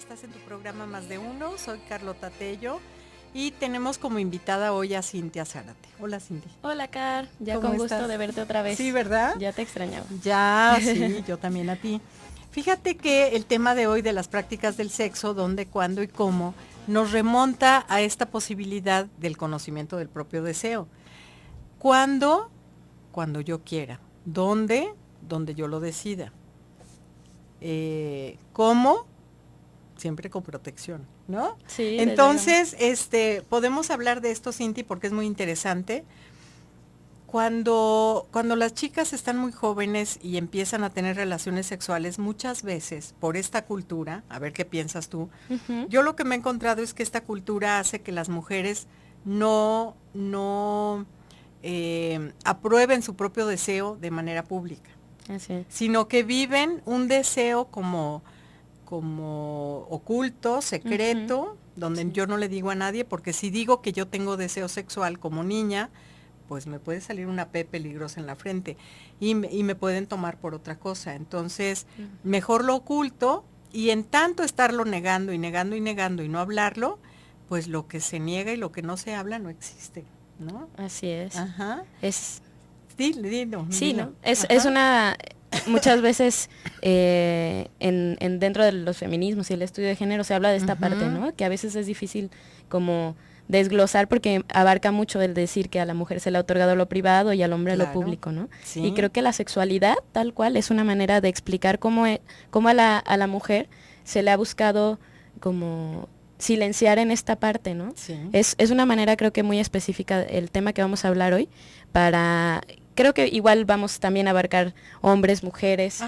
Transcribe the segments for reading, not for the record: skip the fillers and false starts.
estás en tu programa Más de Uno, soy Carlota Tello y tenemos como invitada hoy a Cintia Zárate. Hola, Cintia. Hola, Car, ya ¿Cómo con gusto estás? de verte otra vez. Sí, ¿verdad? Ya te extrañaba. Ya, sí, yo también a ti. Fíjate que el tema de hoy de las prácticas del sexo, dónde, cuándo y cómo, nos remonta a esta posibilidad del conocimiento del propio deseo. ¿Cuándo? Cuando yo quiera. ¿Dónde? Donde yo lo decida. ¿Cómo? Siempre con protección, ¿no? Sí. Entonces, podemos hablar de esto, Cinti, porque es muy interesante. Cuando las chicas están muy jóvenes y empiezan a tener relaciones sexuales, muchas veces, por esta cultura, a ver qué piensas tú, yo lo que me he encontrado es que esta cultura hace que las mujeres no aprueben su propio deseo de manera pública. Así es. Sino que viven un deseo como oculto, secreto, donde yo no le digo a nadie, porque si digo que yo tengo deseo sexual como niña, pues me puede salir una P peligrosa en la frente y me pueden tomar por otra cosa. Entonces, mejor lo oculto, y en tanto estarlo negando y negando y negando y no hablarlo, pues lo que se niega y lo que no se habla no existe, ¿no? Así es. Ajá. Dilo. Sí, ¿no? Es una, muchas veces dentro de los feminismos y el estudio de género se habla de esta parte, ¿no? Que a veces es difícil como desglosar porque abarca mucho el decir que a la mujer se le ha otorgado lo privado y al hombre lo público, ¿no? Sí. Y creo que la sexualidad, tal cual, es una manera de explicar cómo a la mujer se le ha buscado como silenciar en esta parte, ¿no? Sí. Es una manera, creo que muy específica, el tema que vamos a hablar hoy, creo que igual vamos también a abarcar hombres, mujeres,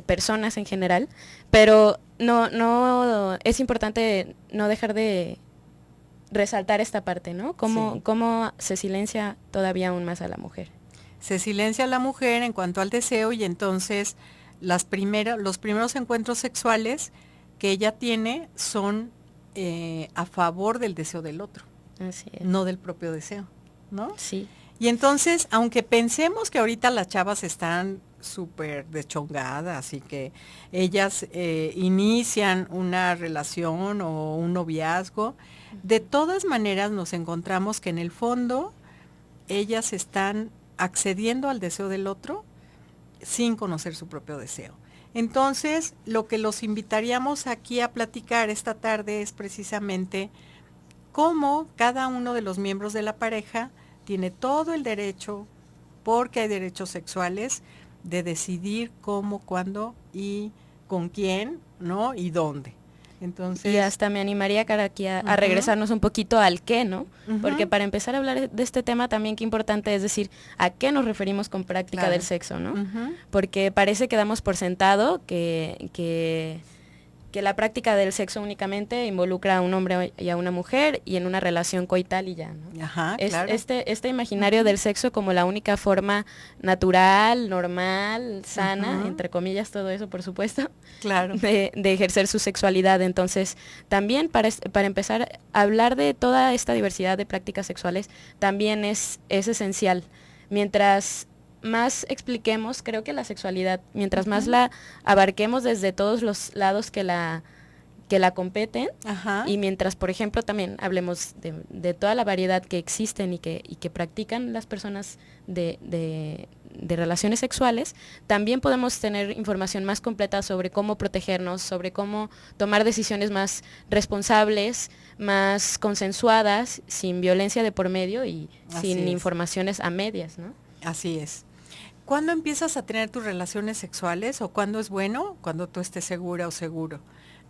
personas en general, pero no es importante no dejar de resaltar esta parte, ¿no? Cómo se silencia todavía aún más a la mujer. Se silencia a la mujer en cuanto al deseo, y entonces los primeros encuentros sexuales que ella tiene son a favor del deseo del otro. Así es. No del propio deseo, ¿no? Sí. Y entonces, aunque pensemos que ahorita las chavas están súper deschongadas y que ellas inician una relación o un noviazgo, de todas maneras nos encontramos que en el fondo ellas están accediendo al deseo del otro sin conocer su propio deseo. Entonces, lo que los invitaríamos aquí a platicar esta tarde es precisamente cómo cada uno de los miembros de la pareja tiene todo el derecho, porque hay derechos sexuales, de decidir cómo, cuándo y con quién, ¿no? Y dónde. Entonces, y hasta me animaría, Cara, aquí a regresarnos un poquito al qué, ¿no? Porque para empezar a hablar de este tema también qué importante es decir a qué nos referimos con práctica del sexo, ¿no? Porque parece que damos por sentado que la práctica del sexo únicamente involucra a un hombre y a una mujer y en una relación coital y ya, ¿no? Claro. Este imaginario del sexo como la única forma natural, normal, sana, entre comillas todo eso, por supuesto, claro, de ejercer su sexualidad. Entonces, también para empezar a hablar de toda esta diversidad de prácticas sexuales, también es esencial. Mientras más expliquemos, creo que la sexualidad, mientras más la abarquemos desde todos los lados que la competen, y mientras, por ejemplo, también hablemos de toda la variedad que existen y que practican las personas de relaciones sexuales, también podemos tener información más completa sobre cómo protegernos, sobre cómo tomar decisiones más responsables, más consensuadas, sin violencia de por medio y sin informaciones a medias, ¿no? Así es. ¿Cuándo empiezas a tener tus relaciones sexuales o cuándo es bueno? Cuando tú estés segura o seguro.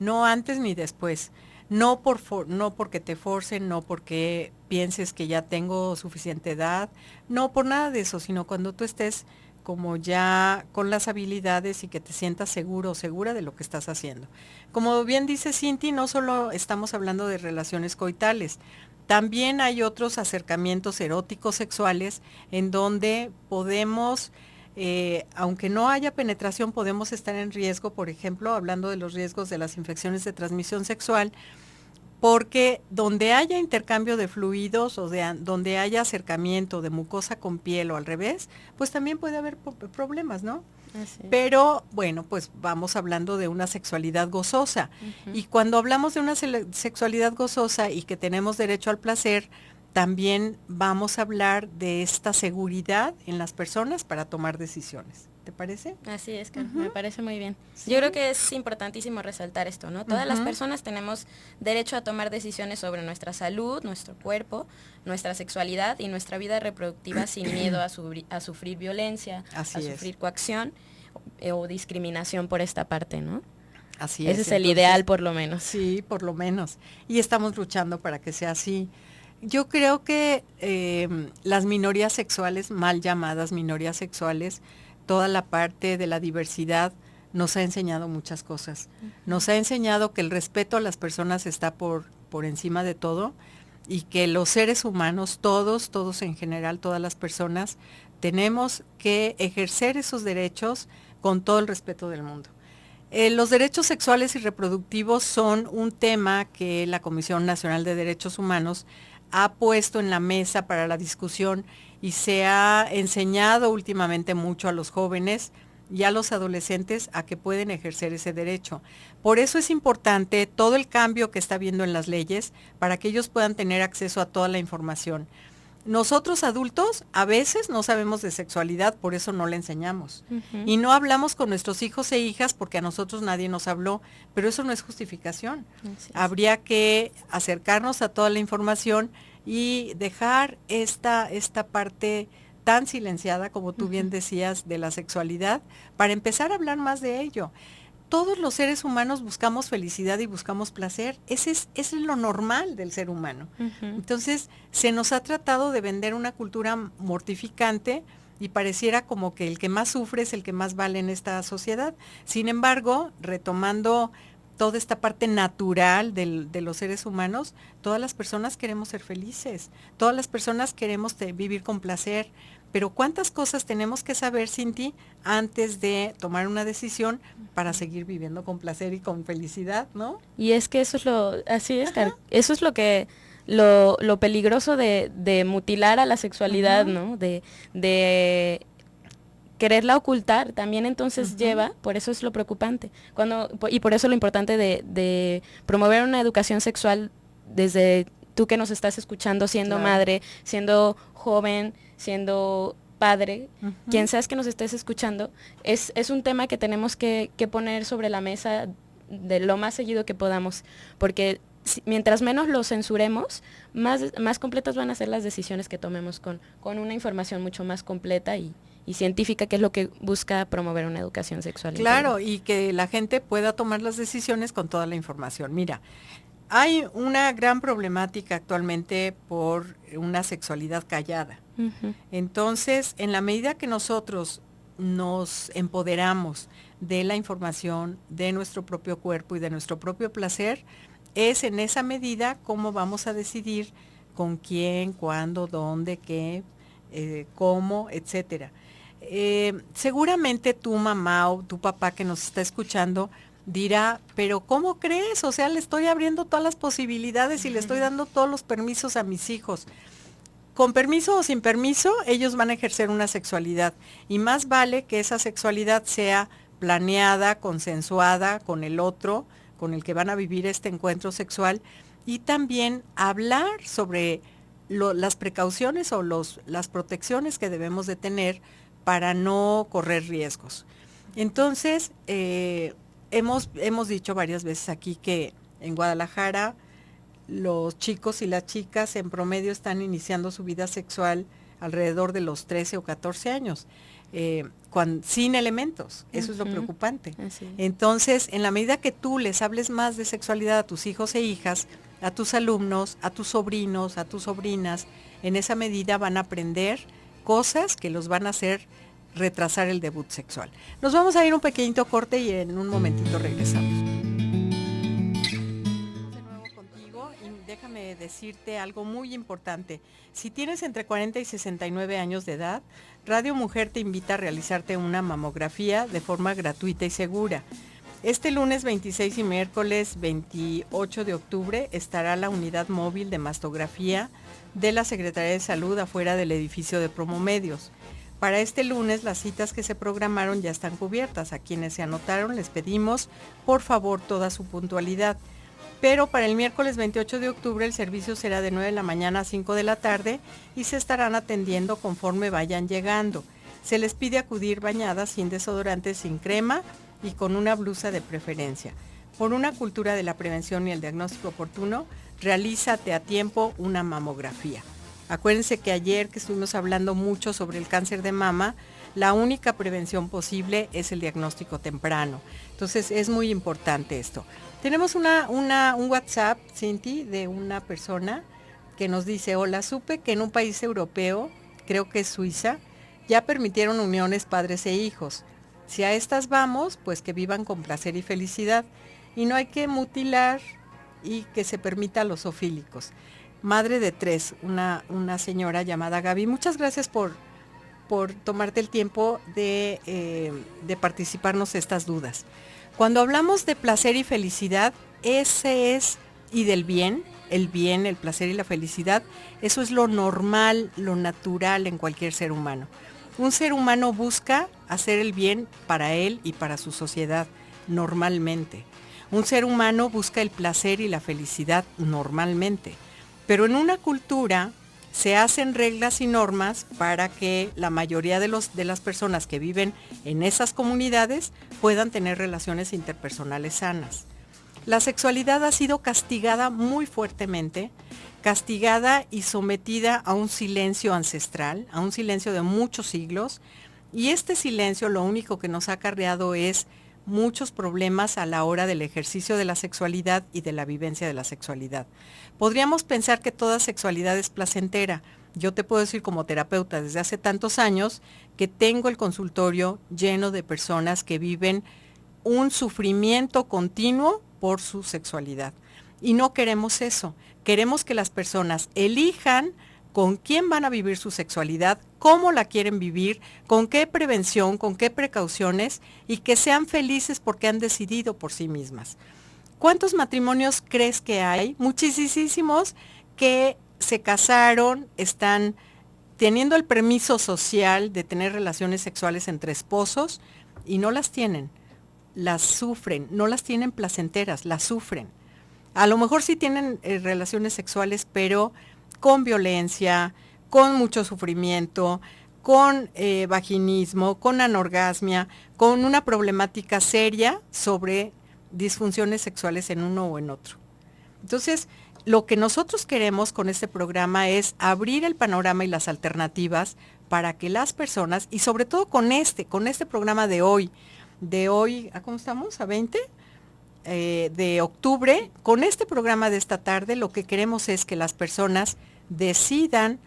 No antes ni después. No porque te forcen, no porque pienses que ya tengo suficiente edad, no por nada de eso, sino cuando tú estés como ya con las habilidades y que te sientas seguro o segura de lo que estás haciendo. Como bien dice Cinti, no solo estamos hablando de relaciones coitales, también hay otros acercamientos eróticos sexuales en donde podemos, aunque no haya penetración, podemos estar en riesgo, por ejemplo, hablando de los riesgos de las infecciones de transmisión sexual, porque donde haya intercambio de fluidos o donde haya acercamiento de mucosa con piel o al revés, pues también puede haber problemas, ¿no? Así es. Pero bueno, pues vamos hablando de una sexualidad gozosa. Y cuando hablamos de una sexualidad gozosa y que tenemos derecho al placer, también vamos a hablar de esta seguridad en las personas para tomar decisiones. ¿Te parece? Así es, Carmen, me parece muy bien. ¿Sí? Yo creo que es importantísimo resaltar esto, ¿no? Todas las personas tenemos derecho a tomar decisiones sobre nuestra salud, nuestro cuerpo, nuestra sexualidad y nuestra vida reproductiva sin miedo a sufrir violencia, sufrir coacción o discriminación por esta parte, ¿no? Así es. Ese es el ideal, por lo menos. Sí, por lo menos. Y estamos luchando para que sea así. Yo creo que las minorías sexuales, mal llamadas minorías sexuales, toda la parte de la diversidad nos ha enseñado muchas cosas. Nos ha enseñado que el respeto a las personas está por encima de todo y que los seres humanos, todos en general, todas las personas, tenemos que ejercer esos derechos con todo el respeto del mundo. Los derechos sexuales y reproductivos son un tema que la Comisión Nacional de Derechos Humanos ha puesto en la mesa para la discusión y se ha enseñado últimamente mucho a los jóvenes y a los adolescentes a que pueden ejercer ese derecho. Por eso es importante todo el cambio que está habiendo en las leyes para que ellos puedan tener acceso a toda la información. Nosotros adultos a veces no sabemos de sexualidad, por eso no le enseñamos. Y no hablamos con nuestros hijos e hijas porque a nosotros nadie nos habló, pero eso no es justificación. Habría que acercarnos a toda la información y dejar esta parte tan silenciada, como tú bien decías, de la sexualidad, para empezar a hablar más de ello. Todos los seres humanos buscamos felicidad y buscamos placer. Ese es lo normal del ser humano. Entonces, se nos ha tratado de vender una cultura mortificante y pareciera como que el que más sufre es el que más vale en esta sociedad. Sin embargo, retomando toda esta parte natural de los seres humanos, todas las personas queremos ser felices, todas las personas queremos vivir con placer, pero ¿cuántas cosas tenemos que saber, Cinti, antes de tomar una decisión para seguir viviendo con placer y con felicidad, ¿no? Y es que eso es así es, eso es lo peligroso de mutilar a la sexualidad, ¿no? De quererla ocultar, también entonces lleva, por eso es lo preocupante, y por eso lo importante de promover una educación sexual desde tú que nos estás escuchando, siendo madre, siendo joven, siendo padre, quien seas que nos estés escuchando, es un tema que tenemos que poner sobre la mesa de lo más seguido que podamos, porque mientras menos lo censuremos, más completas van a ser las decisiones que tomemos con una información mucho más completa y científica, que es lo que busca promover una educación sexual. Claro, y que la gente pueda tomar las decisiones con toda la información. Mira, hay una gran problemática actualmente por una sexualidad callada. Entonces, en la medida que nosotros nos empoderamos de la información, de nuestro propio cuerpo y de nuestro propio placer, es en esa medida cómo vamos a decidir con quién, cuándo, dónde, qué, cómo, etcétera. Seguramente tu mamá o tu papá que nos está escuchando dirá, pero ¿cómo crees? O sea, le estoy abriendo todas las posibilidades y le estoy dando todos los permisos a mis hijos. Con permiso o sin permiso, ellos van a ejercer una sexualidad. Y más vale que esa sexualidad sea planeada, consensuada con el otro, con el que van a vivir este encuentro sexual. Y también hablar sobre las precauciones o las protecciones que debemos de tener para no correr riesgos. Entonces, hemos dicho varias veces aquí que en Guadalajara los chicos y las chicas en promedio están iniciando su vida sexual alrededor de los 13 o 14 años, sin elementos. Eso es lo preocupante. Entonces, en la medida que tú les hables más de sexualidad a tus hijos e hijas, a tus alumnos, a tus sobrinos, a tus sobrinas, en esa medida van a aprender cosas que los van a hacer retrasar el debut sexual. Nos vamos a ir un pequeñito corte y en un momentito regresamos. De nuevo contigo y déjame decirte algo muy importante. Si tienes entre 40 y 69 años de edad, Radio Mujer te invita a realizarte una mamografía de forma gratuita y segura. Este lunes 26 y miércoles 28 de octubre estará la unidad móvil de mastografía de la Secretaría de Salud afuera del edificio de Promomedios. Para este lunes las citas que se programaron ya están cubiertas. A quienes se anotaron les pedimos por favor toda su puntualidad. Pero para el miércoles 28 de octubre el servicio será de 9 de la mañana a 5 de la tarde y se estarán atendiendo conforme vayan llegando. Se les pide acudir bañadas, sin desodorante, sin crema y con una blusa de preferencia. Por una cultura de la prevención y el diagnóstico oportuno, realízate a tiempo una mamografía. Acuérdense que ayer que estuvimos hablando mucho sobre el cáncer de mama, la única prevención posible es el diagnóstico temprano. Entonces es muy importante esto. Tenemos un WhatsApp, Cinti, de una persona que nos dice: hola, supe que en un país europeo, creo que es Suiza, ya permitieron uniones padres e hijos. Si a estas vamos, pues que vivan con placer y felicidad. Y no hay que mutilar y que se permita a los zoofílicos. Madre de 3, una señora llamada Gaby. Muchas gracias por tomarte el tiempo de participarnos estas dudas. Cuando hablamos de placer y felicidad, ese es, y del bien, el placer y la felicidad, eso es lo normal, lo natural en cualquier ser humano. Un ser humano busca hacer el bien para él y para su sociedad, normalmente. Un ser humano busca el placer y la felicidad, normalmente. Pero en una cultura se hacen reglas y normas para que la mayoría de las personas que viven en esas comunidades puedan tener relaciones interpersonales sanas. La sexualidad ha sido castigada muy fuertemente, castigada y sometida a un silencio ancestral, a un silencio de muchos siglos, y este silencio lo único que nos ha acarreado es muchos problemas a la hora del ejercicio de la sexualidad y de la vivencia de la sexualidad. Podríamos pensar que toda sexualidad es placentera. Yo te puedo decir como terapeuta desde hace tantos años que tengo el consultorio lleno de personas que viven un sufrimiento continuo por su sexualidad. Y no queremos eso. Queremos que las personas elijan con quién van a vivir su sexualidad, cómo la quieren vivir, con qué prevención, con qué precauciones, y que sean felices porque han decidido por sí mismas. ¿Cuántos matrimonios crees que hay? Muchísimos que se casaron, están teniendo el permiso social de tener relaciones sexuales entre esposos y no las tienen, las sufren, no las tienen placenteras, las sufren. A lo mejor sí tienen relaciones sexuales, pero con violencia, con mucho sufrimiento, con vaginismo, con anorgasmia, con una problemática seria sobre disfunciones sexuales en uno o en otro. Entonces, lo que nosotros queremos con este programa es abrir el panorama y las alternativas para que las personas, y sobre todo con este programa de hoy, ¿cómo estamos? ¿A 20? De octubre, con este programa de esta tarde, lo que queremos es que las personas decidan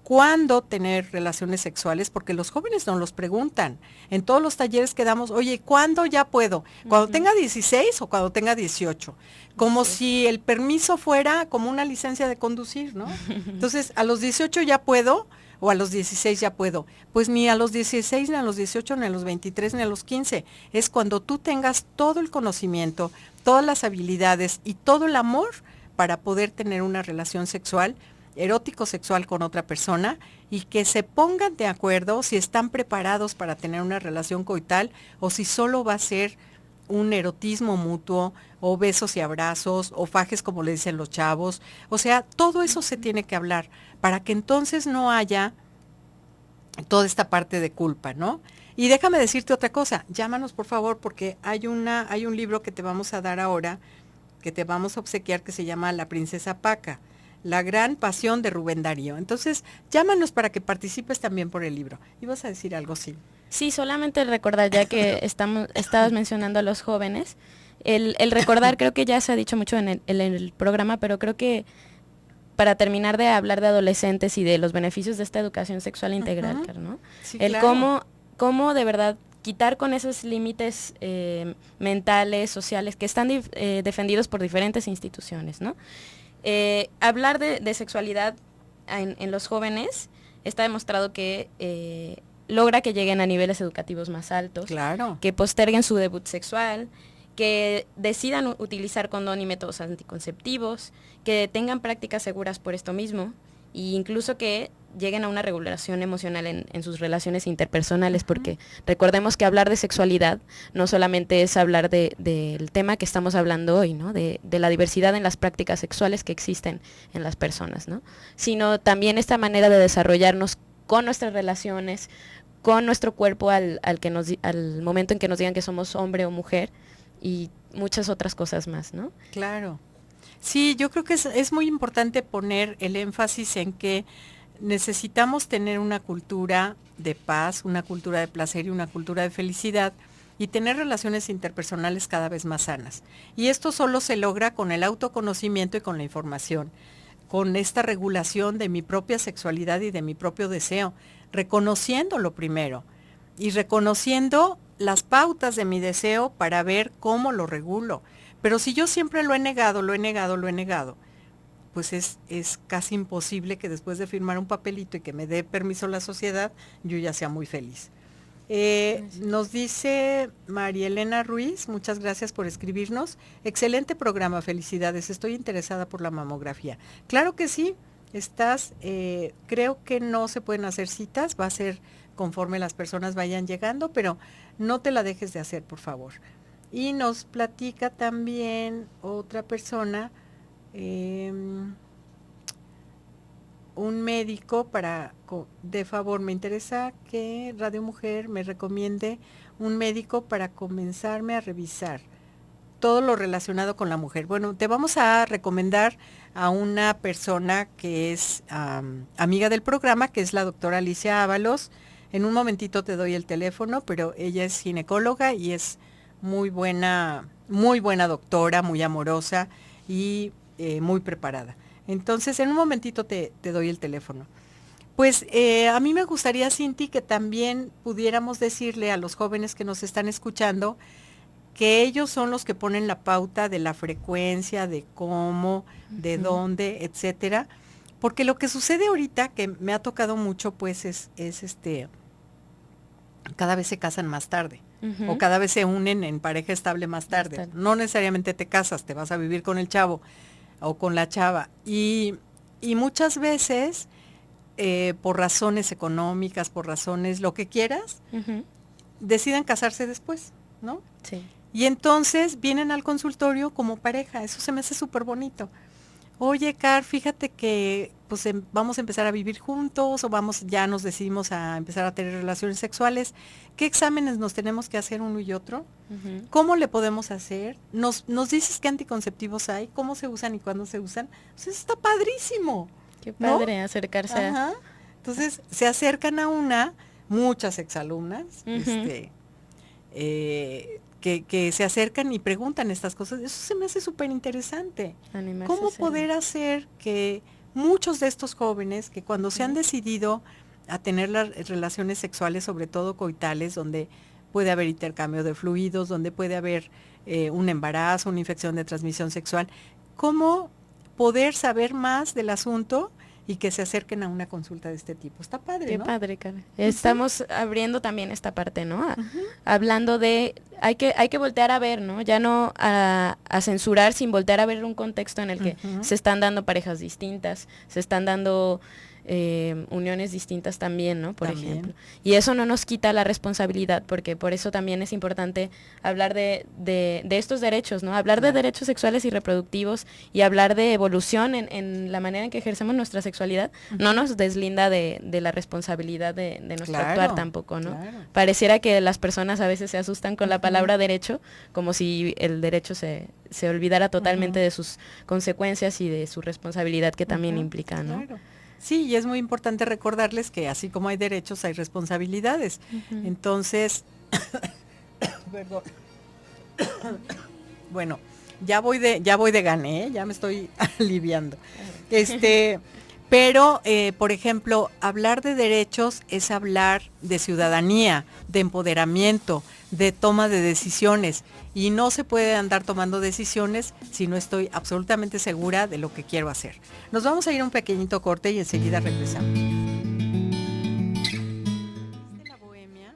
cuándo tener relaciones sexuales, porque los jóvenes nos los preguntan. En todos los talleres que damos, oye, ¿cuándo ya puedo? ¿Cuando tenga 16 o cuando tenga 18? Como si el permiso fuera como una licencia de conducir, ¿no? Entonces, a los 18 ya puedo, o a los 16 ya puedo. Pues ni a los 16, ni a los 18, ni a los 23, ni a los 15. Es cuando tú tengas todo el conocimiento, todas las habilidades y todo el amor para poder tener una relación sexual, erótico-sexual con otra persona, y que se pongan de acuerdo si están preparados para tener una relación coital o si solo va a ser un erotismo mutuo, o besos y abrazos, o fajes como le dicen los chavos. O sea, todo eso se tiene que hablar para que entonces no haya toda esta parte de culpa, ¿no? Y déjame decirte otra cosa, llámanos por favor, porque hay un libro que te vamos a dar ahora, que te vamos a obsequiar, que se llama La Princesa Paca, la gran pasión de Rubén Darío. Entonces, llámanos para que participes también por el libro. ¿Ibas a decir algo, sí? Sí, solamente recordar, ya que estabas mencionando a los jóvenes, el recordar, creo que ya se ha dicho mucho en el programa, pero creo que para terminar de hablar de adolescentes y de los beneficios de esta educación sexual integral, ¿no? Sí, el claro. cómo de verdad quitar con esos límites mentales, sociales, que están defendidos por diferentes instituciones, ¿no? Hablar de sexualidad en los jóvenes está demostrado que logra que lleguen a niveles educativos más altos, claro, que posterguen su debut sexual, que decidan utilizar condón y métodos anticonceptivos, que tengan prácticas seguras por esto mismo, e incluso que lleguen a una regulación emocional en sus relaciones interpersonales, porque recordemos que hablar de sexualidad no solamente es hablar del tema que estamos hablando hoy, ¿no? De la diversidad en las prácticas sexuales que existen en las personas, ¿no? Sino también esta manera de desarrollarnos con nuestras relaciones, con nuestro cuerpo al momento en que nos digan que somos hombre o mujer, y muchas otras cosas más, ¿no? Claro. Sí, yo creo que es muy importante poner el énfasis en que necesitamos tener una cultura de paz, una cultura de placer y una cultura de felicidad, y tener relaciones interpersonales cada vez más sanas. Y esto solo se logra con el autoconocimiento y con la información, con esta regulación de mi propia sexualidad y de mi propio deseo, reconociéndolo primero y reconociendo las pautas de mi deseo para ver cómo lo regulo. Pero si yo siempre lo he negado, pues es casi imposible que después de firmar un papelito y que me dé permiso la sociedad, yo ya sea muy feliz. Nos dice María Elena Ruiz, muchas gracias por escribirnos. Excelente programa, felicidades, estoy interesada por la mamografía. Claro que sí, creo que no se pueden hacer citas, va a ser conforme las personas vayan llegando, pero no te la dejes de hacer, por favor. Y nos platica también otra persona, un médico de favor, me interesa que Radio Mujer me recomiende un médico para comenzarme a revisar todo lo relacionado con la mujer. Bueno, te vamos a recomendar a una persona que es amiga del programa, que es la doctora Alicia Ábalos. En un momentito te doy el teléfono, pero ella es ginecóloga y es muy buena doctora, muy amorosa y muy preparada. Entonces, en un momentito te doy el teléfono. Pues a mí me gustaría, Cinti, que también pudiéramos decirle a los jóvenes que nos están escuchando que ellos son los que ponen la pauta de la frecuencia, de cómo, de dónde, etcétera. Porque lo que sucede ahorita, que me ha tocado mucho, pues es cada vez se casan más tarde. O cada vez se unen en pareja estable más tarde. No necesariamente te casas, te vas a vivir con el chavo o con la chava. Y muchas veces, por razones económicas, por razones lo que quieras, deciden casarse después, ¿no? Sí. Y entonces vienen al consultorio como pareja. Eso se me hace súper bonito. Oye, Car, fíjate que pues vamos a empezar a vivir juntos o ya nos decidimos a empezar a tener relaciones sexuales. ¿Qué exámenes nos tenemos que hacer uno y otro? ¿Cómo le podemos hacer? Nos dices qué anticonceptivos hay, cómo se usan y cuándo se usan. Pues eso está padrísimo. Qué padre, ¿no? Acercarse. Ajá. Entonces se acercan a muchas exalumnas, que se acercan y preguntan estas cosas. Eso se me hace súper interesante. ¿Cómo poder hacer que muchos de estos jóvenes que cuando se han decidido a tener las relaciones sexuales, sobre todo coitales, donde puede haber intercambio de fluidos, donde puede haber un embarazo, una infección de transmisión sexual, cómo poder saber más del asunto y que se acerquen a una consulta de este tipo? Está padre, Qué ¿no? padre, Karen. Estamos abriendo también esta parte, ¿no? Hablando de, hay que voltear a ver, ¿no? Ya no a censurar, sin voltear a ver un contexto en el que se están dando parejas distintas, se están dando uniones distintas también, ¿no? Por ejemplo. Y eso no nos quita la responsabilidad, porque por eso también es importante hablar de estos derechos, ¿no? Hablar de derechos sexuales y reproductivos y hablar de evolución en la manera en que ejercemos nuestra sexualidad, no nos deslinda de la responsabilidad de nuestro actuar tampoco, ¿no? Pareciera que las personas a veces se asustan con la palabra derecho, como si el derecho se olvidara totalmente de sus consecuencias y de su responsabilidad que también implica, ¿no? Sí, y es muy importante recordarles que así como hay derechos, hay responsabilidades. Entonces, perdón. Bueno, ya voy de gane, ¿eh? Ya me estoy aliviando. Pero, por ejemplo, hablar de derechos es hablar de ciudadanía, de empoderamiento, de toma de decisiones. Y no se puede andar tomando decisiones si no estoy absolutamente segura de lo que quiero hacer. Nos vamos a ir a un pequeñito corte y enseguida regresamos. En la Bohemia,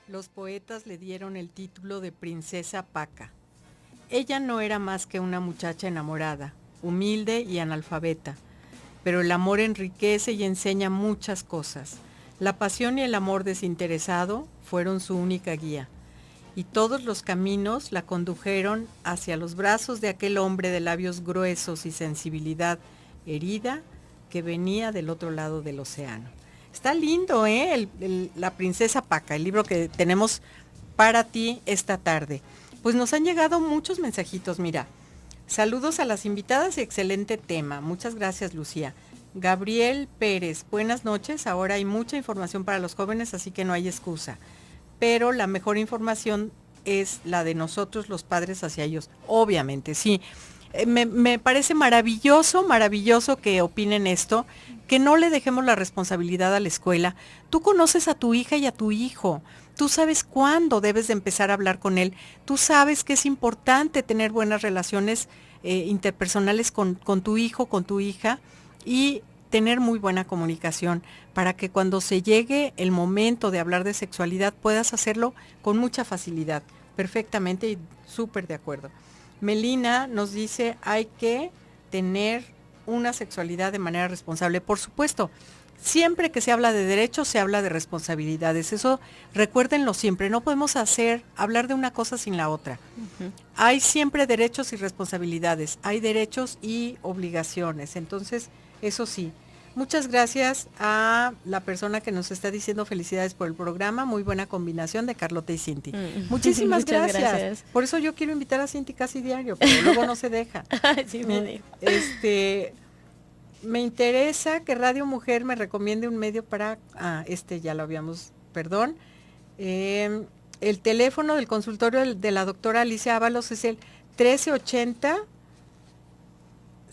los poetas le dieron el título de Princesa Paca. ella no era más que una muchacha enamorada, humilde y analfabeta, pero el amor enriquece y enseña muchas cosas. La pasión y el amor desinteresado fueron su única guía, y todos los caminos la condujeron hacia los brazos de aquel hombre de labios gruesos y sensibilidad herida que venía del otro lado del océano. Está lindo, ¿eh? La princesa Paca, el libro que tenemos para ti esta tarde. Pues nos han llegado muchos mensajitos, mira. Saludos a las invitadas y excelente tema. Muchas gracias, Lucía. Gabriel Pérez, buenas noches. Ahora hay mucha información para los jóvenes, así que no hay excusa. Pero la mejor información es la de nosotros, los padres, hacia ellos. Obviamente, sí. Me parece maravilloso, maravilloso que opinen esto, que no le dejemos la responsabilidad a la escuela. Tú conoces a tu hija y a tu hijo. Tú sabes cuándo debes de empezar a hablar con él. Tú sabes que es importante tener buenas relaciones interpersonales con tu hijo, con tu hija, y tener muy buena comunicación para que cuando se llegue el momento de hablar de sexualidad puedas hacerlo con mucha facilidad. Perfectamente y súper de acuerdo. Melina nos dice, hay que tener una sexualidad de manera responsable. Por supuesto, siempre que se habla de derechos, se habla de responsabilidades. Eso recuérdenlo siempre. No podemos hablar de una cosa sin la otra. Uh-huh. Hay siempre derechos y responsabilidades. Hay derechos y obligaciones. Entonces, eso sí. Muchas gracias a la persona que nos está diciendo felicidades por el programa. Muy buena combinación de Carlota y Cinti. Muchísimas gracias. Por eso yo quiero invitar a Cinti casi diario, pero luego no se deja. Sí, me dijo. Me interesa que Radio Mujer me recomiende un medio para... ya lo habíamos... Perdón. El teléfono del consultorio de la doctora Alicia Ábalos es el 1380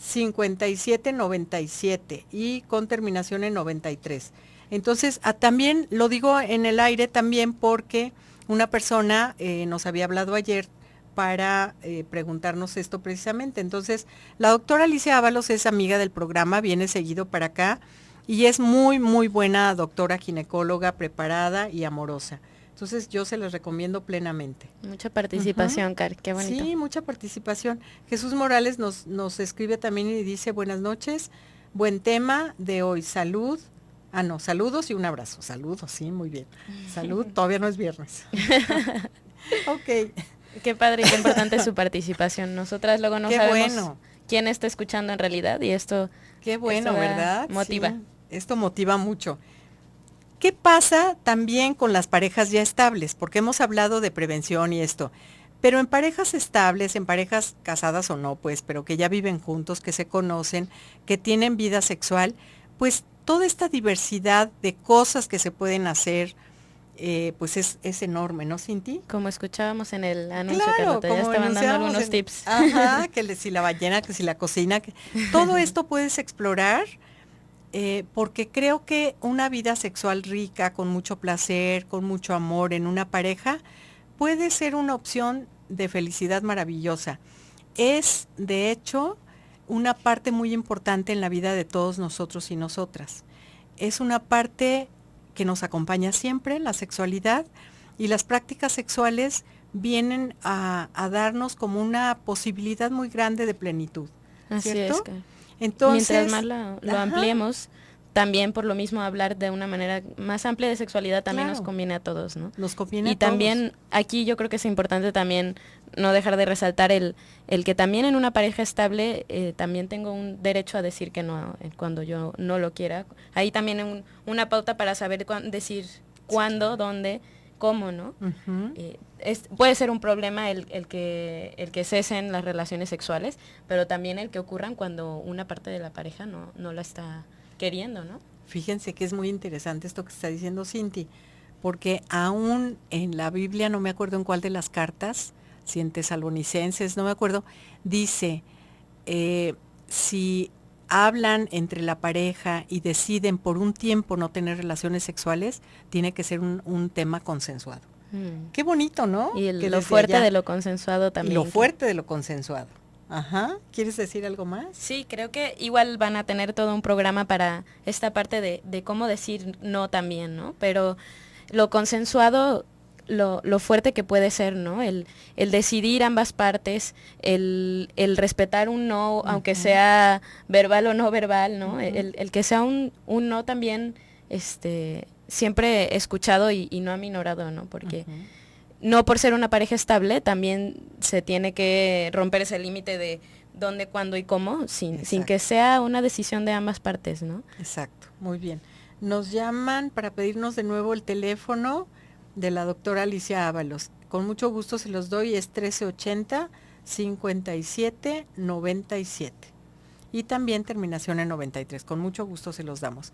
5797 y con terminación en 93. Entonces, también lo digo en el aire también porque una persona nos había hablado ayer para preguntarnos esto precisamente. Entonces, la doctora Alicia Ábalos es amiga del programa, viene seguido para acá y es muy, muy buena doctora ginecóloga, preparada y amorosa. Entonces yo se les recomiendo plenamente. Mucha participación, Car, qué bonito. Sí, mucha participación. Jesús Morales nos escribe también y dice, buenas noches, buen tema de hoy, saludos y un abrazo. Saludos, sí, muy bien. Salud, todavía no es viernes. Ok. Qué padre y qué importante es su participación. Nosotras luego no sabemos quién está escuchando en realidad y esto... Qué bueno, ¿verdad? Motiva. Sí, esto motiva mucho. ¿Qué pasa también con las parejas ya estables? Porque hemos hablado de prevención y esto, pero en parejas estables, en parejas casadas o no, pues, pero que ya viven juntos, que se conocen, que tienen vida sexual, pues toda esta diversidad de cosas que se pueden hacer, pues es enorme, ¿no, Cinti? Como escuchábamos en el anuncio, claro, Carlota, ya estaban dando algunos tips. Ajá, que si la ballena, que si la cocina, todo esto puedes explorar. Porque creo que una vida sexual rica, con mucho placer, con mucho amor en una pareja, puede ser una opción de felicidad maravillosa. Es, de hecho, una parte muy importante en la vida de todos nosotros y nosotras. Es una parte que nos acompaña siempre, la sexualidad, y las prácticas sexuales vienen a darnos como una posibilidad muy grande de plenitud. Así ¿cierto? es. Que entonces, mientras más lo ampliemos, también por lo mismo hablar de una manera más amplia de sexualidad también nos conviene a todos, ¿no? Nos conviene a todos. Y también aquí yo creo que es importante también no dejar de resaltar el que también en una pareja estable también tengo un derecho a decir que no cuando yo no lo quiera. Ahí también una pauta para saber decir cuándo, dónde, cómo, ¿no? Uh-huh. Puede ser un problema el que cesen las relaciones sexuales, pero también el que ocurran cuando una parte de la pareja no la está queriendo, ¿no? Fíjense que es muy interesante esto que está diciendo Cinti, porque aún en la Biblia, no me acuerdo en cuál de las cartas, si en Tesalonicenses, no me acuerdo, dice, si hablan entre la pareja y deciden por un tiempo no tener relaciones sexuales, tiene que ser un tema consensuado. Qué bonito, ¿no? Y lo fuerte de lo consensuado también. Y lo fuerte de lo consensuado. Ajá. ¿Quieres decir algo más? Sí, creo que igual van a tener todo un programa para esta parte de cómo decir no también, ¿no? Pero lo consensuado, lo fuerte que puede ser, ¿no? El decidir ambas partes, el respetar un no, aunque sea verbal o no verbal, ¿no? El que sea un no también, siempre escuchado y no aminorado, ¿no? Porque no por ser una pareja estable, también se tiene que romper ese límite de dónde, cuándo y cómo, sin que sea una decisión de ambas partes, ¿no? Exacto, muy bien. Nos llaman para pedirnos de nuevo el teléfono de la doctora Alicia Ábalos. Con mucho gusto se los doy, es 1380-5797. Y también terminación en 93. Con mucho gusto se los damos.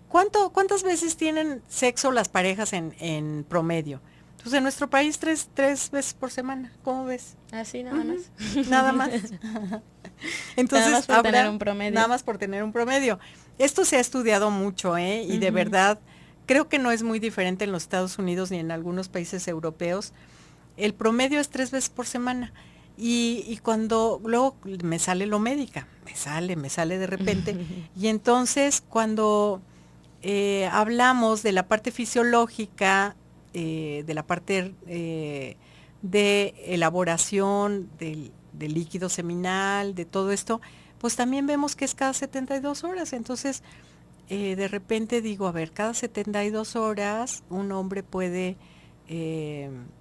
¿Cuántas veces tienen sexo las parejas en promedio? Pues en nuestro país tres veces por semana. ¿Cómo ves? Así nada más. Nada más. Entonces, nada más por tener un promedio. Nada más por tener un promedio. Esto se ha estudiado mucho, y de verdad creo que no es muy diferente en los Estados Unidos ni en algunos países europeos. El promedio es 3 veces por semana. Y cuando luego me sale lo médica, me sale de repente. Y entonces cuando hablamos de la parte fisiológica, de la parte de elaboración del líquido seminal, de todo esto, pues también vemos que es cada 72 horas. Entonces, de repente digo, a ver, cada 72 horas un hombre puede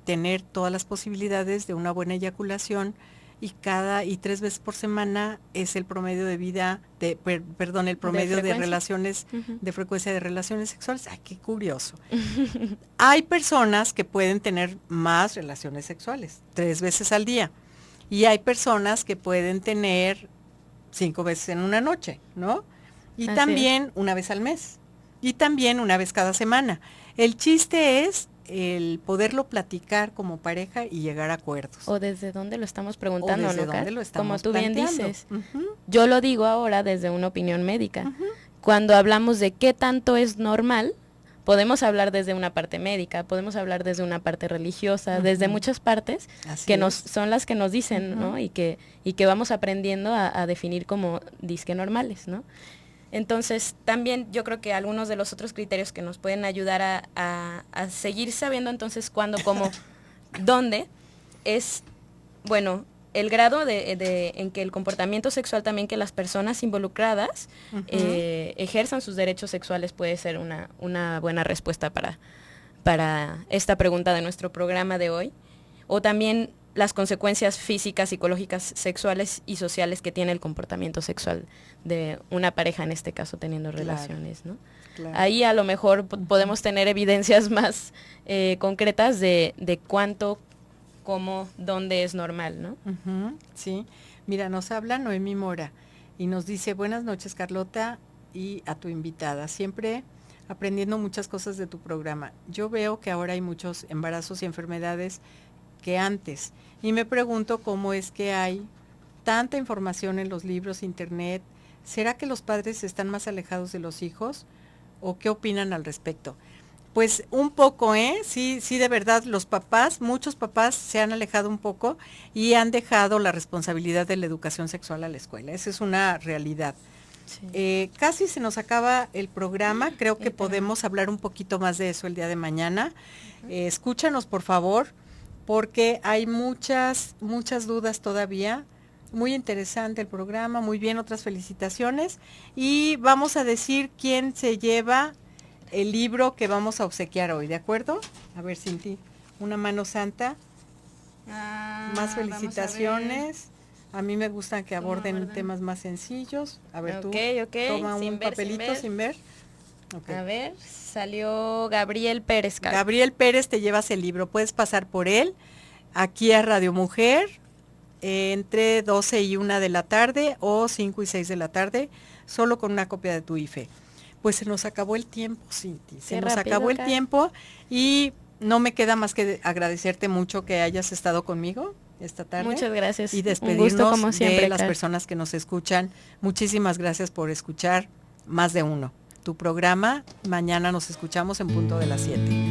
tener todas las posibilidades de una buena eyaculación y 3 veces por semana es el promedio de vida, el promedio de relaciones, de frecuencia de relaciones sexuales. Ay, qué curioso. Hay personas que pueden tener más relaciones sexuales, 3 veces al día. Y hay personas que pueden tener 5 veces en una noche, ¿no? Y también una vez al mes. Y también una vez cada semana. El chiste es el poderlo platicar como pareja y llegar a acuerdos. O desde dónde lo estamos preguntando, ¿no, Kat? Como tú planteando. Bien dices. Yo lo digo ahora desde una opinión médica. Cuando hablamos de qué tanto es normal, podemos hablar desde una parte médica, podemos hablar desde una parte religiosa, desde muchas partes son las que nos dicen, ¿no? Y que vamos aprendiendo a definir como disque normales, ¿no? Entonces, también yo creo que algunos de los otros criterios que nos pueden ayudar a seguir sabiendo entonces cuándo, cómo, dónde, es, bueno, el grado en que el comportamiento sexual también que las personas involucradas ejerzan sus derechos sexuales puede ser una buena respuesta para esta pregunta de nuestro programa de hoy. O también las consecuencias físicas, psicológicas, sexuales y sociales que tiene el comportamiento sexual de una pareja, en este caso teniendo relaciones, ¿no? Claro. Ahí a lo mejor podemos tener evidencias más concretas de cuánto, cómo, dónde es normal, ¿no? Sí, mira, nos habla Noemí Mora y nos dice, buenas noches Carlota y a tu invitada, siempre aprendiendo muchas cosas de tu programa. Yo veo que ahora hay muchos embarazos y enfermedades que antes. Y me pregunto cómo es que hay tanta información en los libros, internet. ¿Será que los padres están más alejados de los hijos? ¿O qué opinan al respecto? Pues un poco, sí, de verdad, muchos papás se han alejado un poco y han dejado la responsabilidad de la educación sexual a la escuela. Esa es una realidad. Sí. Casi se nos acaba el programa, creo que podemos hablar un poquito más de eso el día de mañana. Escúchanos, por favor, porque hay muchas dudas todavía. Muy interesante el programa, muy bien, otras felicitaciones. Y vamos a decir quién se lleva el libro que vamos a obsequiar hoy, ¿de acuerdo? A ver, Cinti, una mano santa. Más felicitaciones. A mí me gustan que aborden temas más sencillos. A ver, tú toma un papelito sin ver. Okay. A ver, salió Gabriel Pérez. Gabriel Pérez, te llevas el libro. Puedes pasar por él aquí a Radio Mujer entre 12 y 1 de la tarde o 5 y 6 de la tarde, solo con una copia de tu IFE. Pues se nos acabó el tiempo, Cinti. Se nos acabó el tiempo y no me queda más que agradecerte mucho que hayas estado conmigo esta tarde. Muchas gracias. Y despedirnos un gusto, como siempre, de las personas que nos escuchan. Muchísimas gracias por escuchar Más de Uno. Tu programa, mañana nos escuchamos en punto de las 7.